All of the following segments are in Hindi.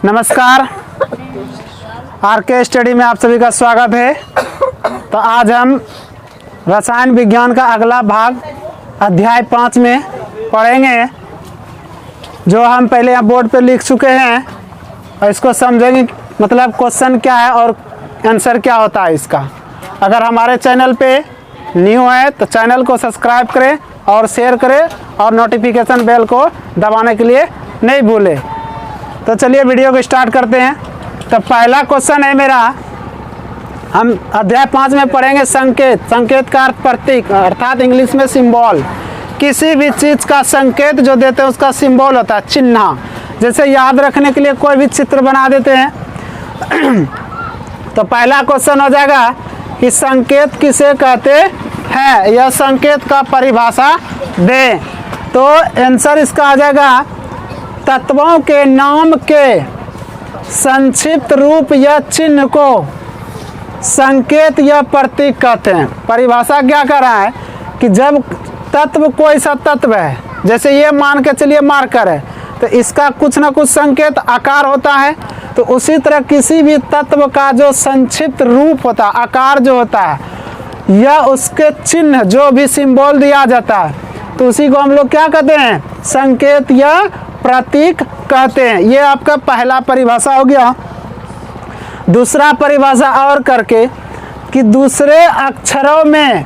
नमस्कार, आरके स्टडी में आप सभी का स्वागत है। तो आज हम रसायन विज्ञान का अगला भाग अध्याय 5 में पढ़ेंगे, जो हम पहले यहाँ बोर्ड पे लिख चुके हैं और इसको समझेंगे, मतलब क्वेश्चन क्या है और आंसर क्या होता है इसका। अगर हमारे चैनल पे न्यू है तो चैनल को सब्सक्राइब करें और शेयर करें और नोटिफिकेशन बेल को दबाने के लिए नहीं भूलें। तो चलिए वीडियो को स्टार्ट करते हैं। तो पहला क्वेश्चन है मेरा, हम अध्याय 5 में पढ़ेंगे संकेत। संकेत का अर्थ प्रतीक, अर्थात इंग्लिश में सिंबल। किसी भी चीज़ का संकेत जो देते हैं उसका सिंबल होता है, चिन्ह। जैसे याद रखने के लिए कोई भी चित्र बना देते हैं। तो पहला क्वेश्चन हो जाएगा कि संकेत किसे कहते हैं, यह संकेत का परिभाषा दें। तो आंसर इसका आ जाएगा, तत्वों के नाम के संक्षिप्त रूप या चिन्ह को संकेत या प्रतीक कहते हैं। परिभाषा क्या कर रहा है कि जब तत्व कोई सा तत्व है, जैसे ये मान के चलिए मार्कर है, तो इसका कुछ ना कुछ संकेत आकार होता है। तो उसी तरह किसी भी तत्व का जो संक्षिप्त रूप होता है, आकार जो होता है, या उसके चिन्ह जो भी सिंबल दिया जाता है, तो उसी को हम लोग क्या कहते हैं, संकेत या प्रतीक कहते हैं। ये आपका पहला परिभाषा हो गया। दूसरा परिभाषा और करके कि दूसरे अक्षरों में,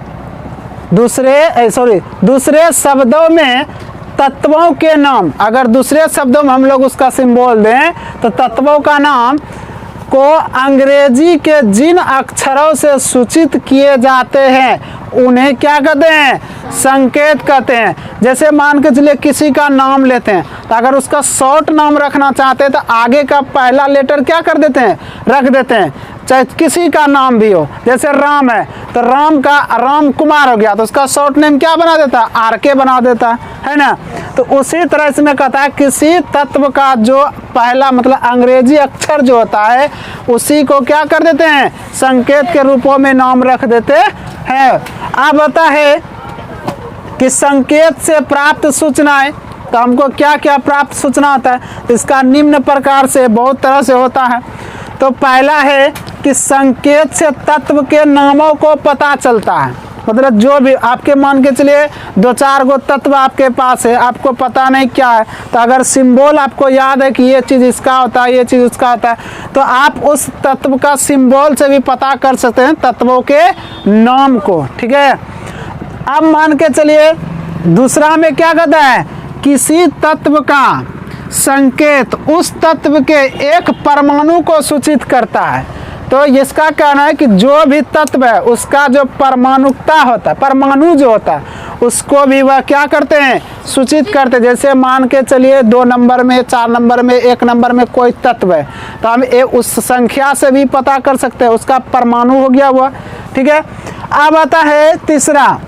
दूसरे शब्दों में तत्वों के नाम, अगर दूसरे शब्दों में हम लोग उसका सिंबल दें तो तत्वों का नाम को अंग्रेजी के जिन अक्षरों से सूचित किए जाते हैं उन्हें क्या कहते हैं, संकेत कहते हैं। जैसे मान के चलिए किसी का नाम लेते हैं, तो अगर उसका शॉर्ट नाम रखना चाहते हैं तो आगे का पहला लेटर क्या कर देते हैं, रख देते हैं। चाहे किसी का नाम भी हो, जैसे राम है तो राम का राम कुमार हो गया, तो उसका शॉर्ट नेम क्या बना देता है, आरके बना देता है ना। तो उसी तरह इसमें कहता है किसी तत्व का जो पहला मतलब अंग्रेजी अक्षर जो होता है उसी को क्या कर देते हैं, संकेत के रूपों में नाम रख देते हैं। अब आता है कि संकेत से प्राप्त सूचनाएं, तो हमको क्या क्या प्राप्त सूचना होता है, तो इसका निम्न प्रकार से बहुत तरह से होता है। तो पहला है कि संकेत से तत्व के नामों को पता चलता है। मतलब जो भी आपके मान के चलिए 2-4 गो तत्व आपके पास है, आपको पता नहीं क्या है, तो अगर सिंबल आपको याद है कि ये चीज़ इसका होता है, ये चीज़ उसका होता है, तो आप उस तत्व का सिंबल से भी पता कर सकते हैं तत्वों के नाम को। ठीक है। अब मान के चलिए दूसरा में क्या कहता है, किसी तत्व का संकेत उस तत्व के एक परमाणु को सूचित करता है। तो इसका कहना है कि जो भी तत्व है उसका जो परमाणुकता होता है, परमाणु जो होता है, उसको भी वह क्या करते हैं, सूचित करते हैं। जैसे मान के चलिए 2 नंबर में, 4 नंबर में, 1 नंबर में कोई तत्व है, तो हम उस संख्या से भी पता कर सकते हैं, उसका परमाणु हो गया वह। ठीक है। अब आता है तीसरा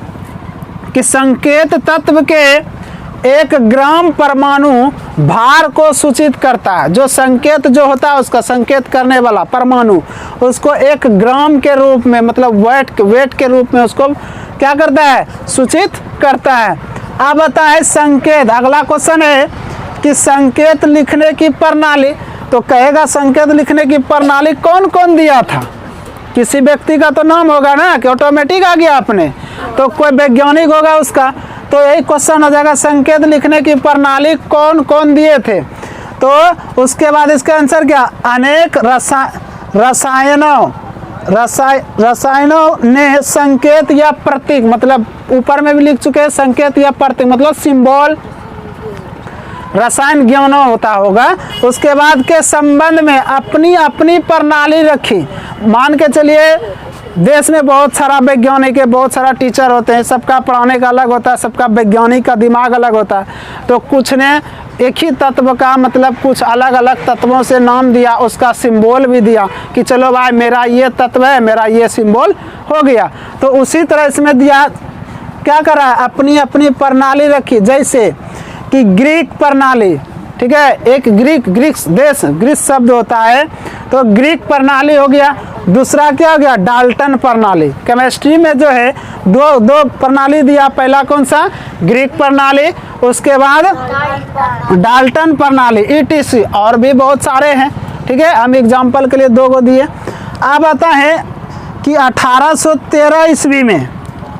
कि संकेत तत्व के 1 ग्राम परमाणु भार को सूचित करता है। जो संकेत जो होता है उसका संकेत करने वाला परमाणु, उसको 1 ग्राम के रूप में, मतलब वेट के रूप में उसको क्या करता है, सूचित करता है। अब आता है संकेत। अगला क्वेश्चन है कि संकेत लिखने की प्रणाली, तो कहेगा संकेत लिखने की प्रणाली कौन कौन दिया था। किसी व्यक्ति का तो नाम होगा ना, कि ऑटोमेटिक आ गया अपने, तो कोई वैज्ञानिक होगा उसका। तो यही क्वेश्चन हो जाएगा, संकेत लिखने की प्रणाली कौन कौन दिए थे। तो उसके बाद इसका आंसर क्या, अनेक रसायनों ने संकेत या प्रतीक, मतलब ऊपर में भी लिख चुके हैं, संकेत या प्रतीक मतलब सिंबल, रसायन ज्ञान होता होगा, उसके बाद के संबंध में अपनी अपनी प्रणाली रखी। मान के चलिए देश में बहुत सारा वैज्ञानिक है, बहुत सारा टीचर होते हैं, सबका पढ़ाने का अलग होता है, सबका वैज्ञानिक का दिमाग अलग होता है। तो कुछ ने एक ही तत्व का मतलब कुछ अलग अलग तत्वों से नाम दिया, उसका सिंबल भी दिया कि चलो भाई मेरा ये तत्व है, मेरा ये सिंबल हो गया। तो उसी तरह इसमें दिया, क्या करा, अपनी अपनी प्रणाली रखी। जैसे कि ग्रीक प्रणाली, ठीक है, एक ग्रीक देश, ग्रीक शब्द होता है, तो ग्रीक प्रणाली हो गया। दूसरा क्या हो गया, डाल्टन प्रणाली। केमिस्ट्री में जो है दो प्रणाली दिया, पहला कौन सा, ग्रीक प्रणाली, उसके बाद डाल्टन प्रणाली, ETC, और भी बहुत सारे हैं, ठीक है, हम एग्जाम्पल के लिए 2 को दिए। अब आता है कि 1813 ईस्वी में,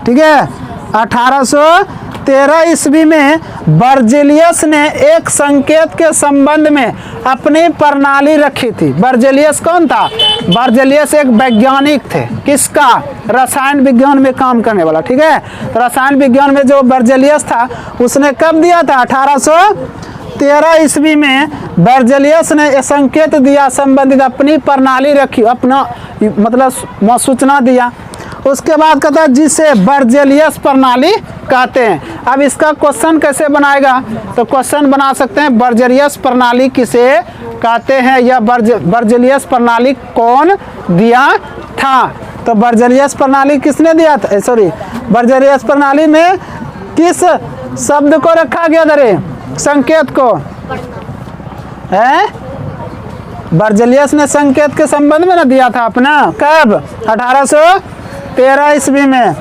ठीक है, 1813 ईस्वी में बर्जेलियस ने एक संकेत के संबंध में अपनी प्रणाली रखी थी। बर्जेलियस कौन था, बर्जेलियस एक वैज्ञानिक थे, किसका, रसायन विज्ञान में काम करने वाला, ठीक है। रसायन विज्ञान में जो बर्जेलियस था उसने कब दिया था, 1813 ईस्वी में बर्जेलियस ने संकेत दिया, संबंधित अपनी प्रणाली रखी, अपना मतलब सूचना दिया। उसके बाद कहता है जिसे बर्जेलियस प्रणाली कहते हैं। अब इसका क्वेश्चन कैसे बनाएगा, तो क्वेश्चन बना सकते हैं बर्जेलियस प्रणाली किसे कहते हैं, या बर्जेलियस प्रणाली कौन दिया था। तो बर्जेलियस प्रणाली किसने दिया था, सॉरी, बर्जेलियस प्रणाली में किस शब्द को रखा गया था, संकेत को, है बर्जेलियस ने संकेत के संबंध में ना दिया था अपना, कब, 1813 ईस्वी में।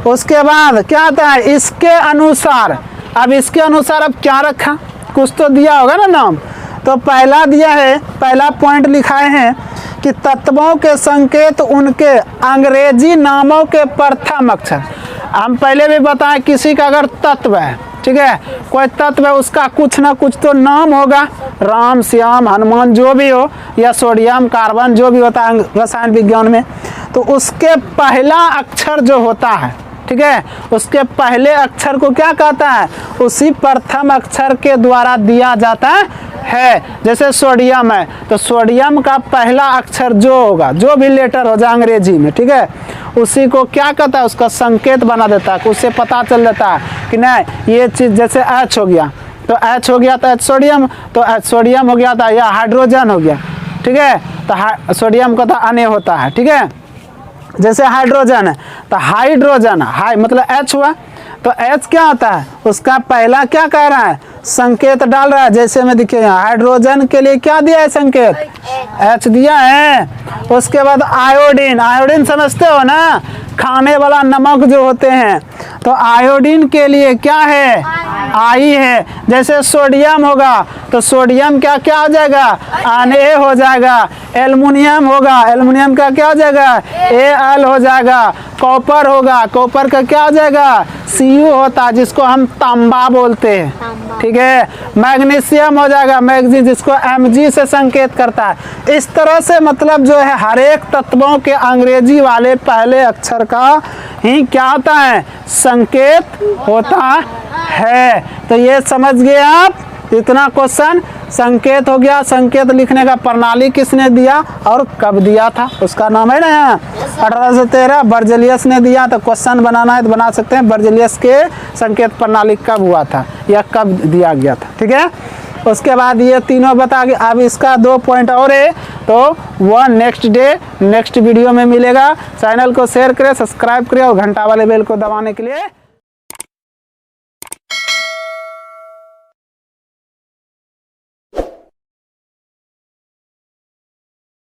उसके बाद क्या था, इसके अनुसार, अब इसके अनुसार अब क्या रखा, कुछ तो दिया होगा ना नाम। तो पहला दिया है, पहला पॉइंट लिखाए हैं कि तत्वों के संकेत उनके अंग्रेजी नामों के प्रथम अक्षर। हम पहले भी बताएं, किसी का अगर तत्व है, ठीक है, कोई तत्व है, उसका कुछ ना कुछ तो नाम होगा, राम, श्याम, हनुमान, जो भी हो, या सोडियम, कार्बन, जो भी होता है रसायन विज्ञान में। तो उसके पहला अक्षर जो होता है, ठीक है, उसके पहले अक्षर को क्या कहता है, उसी प्रथम अक्षर के द्वारा दिया जाता है। जैसे सोडियम है, तो सोडियम का पहला अक्षर जो होगा, जो भी लेटर हो जाए अंग्रेजी में, ठीक है, उसी को क्या कहता है, उसका संकेत बना देता है, उससे पता चल जाता है कि नहीं ये चीज़, जैसे H हो गया तो H हो गया तो H सोडियम, तो H सोडियम हो गया था, या हाइड्रोजन हो गया, ठीक है, तो सोडियम का तो अने होता है, ठीक है। जैसे हाइड्रोजन है तो हाइड्रोजन, हाई मतलब H हुआ, तो H क्या होता है, उसका पहला क्या कह रहा है, संकेत डाल रहा है। जैसे में देखिए यहाँ हाइड्रोजन के लिए क्या दिया है संकेत, H दिया है। उसके बाद आयोडीन, आयोडीन समझते हो ना, खाने वाला नमक जो होते हैं, तो आयोडीन के लिए क्या है, आई है। जैसे सोडियम होगा तो सोडियम क्या क्या हो जाएगा, Na हो जाएगा। एल्युमिनियम होगा, एल्युमिनियम का क्या हो जाएगा, Al हो जाएगा। कॉपर होगा, कॉपर का क्या हो जाएगा, Cu होता है, जिसको हम तांबा बोलते हैं, ठीक है। मैग्नीशियम हो जाएगा, मैग्नी, जिसको Mg से संकेत करता है। इस तरह से मतलब जो है हर एक तत्वों के अंग्रेजी वाले पहले अक्षर का ही क्या होता है, संकेत होता है। तो ये समझ गए आप, इतना क्वेश्चन संकेत हो गया। संकेत लिखने का प्रणाली किसने दिया और कब दिया था, उसका नाम है ना 1813 बर्जेलियस ने दिया। तो क्वेश्चन बनाना है तो बना सकते हैं, बर्जेलियस के संकेत प्रणाली कब हुआ था या कब दिया गया था, ठीक है। उसके बाद ये तीनों बता के, अब इसका 2 पॉइंट और है, तो वह नेक्स्ट वीडियो में मिलेगा। चैनल को शेयर करें, सब्सक्राइब करें और घंटा वाले बेल को दबाने के लिए